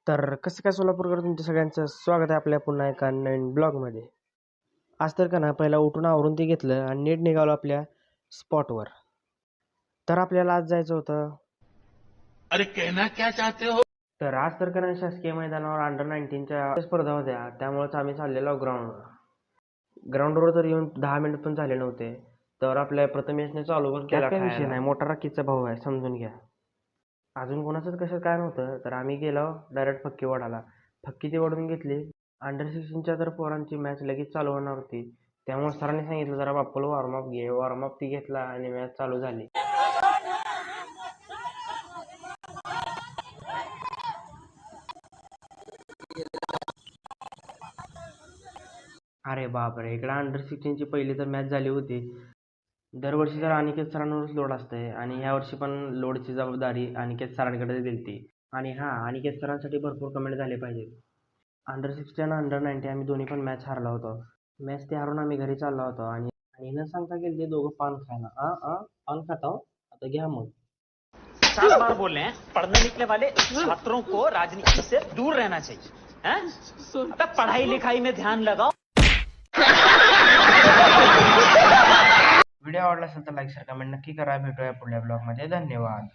तर कसं काय सोलापूरकर तुमच्या सगळ्यांचं स्वागत आहे आपल्या पुन्हा एका नवीन ब्लॉगमध्ये. आज तर का ना पहिला उठून आवरून ते घेतलं आणि नीट निघालो आपल्या स्पॉटवर. तर आपल्याला आज जायचं होतं. अरे कहना क्या चाहते हो? तर आज तर का ना शासकीय मैदानावर अंडर-19च्या स्पर्धा होत्या, त्यामुळेच आम्ही चाललेलो ग्राउंडवर तर येऊन 10 मिनिट पण झाले नव्हते. तर आपल्या प्रथमेशने चालू पण केला. काय विषय नाही, मोठा राखीचा भाऊ आहे, समजून घ्या. अजून कोणाचंच कसं काय नव्हतं, तर आम्ही गेलो डायरेक्ट फक्कीवाडाला. फक्की ती ओढून घेतली. अंडर 16च्या तर पोरांची मॅच लगेच चालू होणार होती, त्यामुळे सरांनी सांगितलं जरा बाप्पाला वॉर्मअप घे. वॉर्मअप ती घेतला आणि मॅच चालू झाली. अरे बापरे, इकडे अंडर 16ची पहिली तर मॅच झाली होती. दरवर्षी तर अनिकेत सरांवरच लोड असतंय आणि यावर्षी पण लोडची जबाबदारी अनिकेत सरांकडे दिलती. आणि हां, अनिकेत सरांसाठी भरपूर कमेंट झाले पाहिजेत. अंडर 16 आणि अंडर 19 आम्ही दोन्ही पण मॅच हारलो होतो. मॅच ते हारून आम्ही घरी चाललो होतो आणि आणि न सांगता गेले ते दोघं पान खायला. पान खाता हो, आता घ्या मग. 7 बार बोले हैं पढ़ने लिखने वाले छात्रों को राजनीति से दूर रहना चाहिए हैं? अबे पढ़ाई लिखाई में ध्यान लगाओ. व्हिडिओ आवडला असेल तर लाईक शेअर कमेंट नक्की करा. भेटूया पुढल्या ब्लॉगमध्ये. धन्यवाद.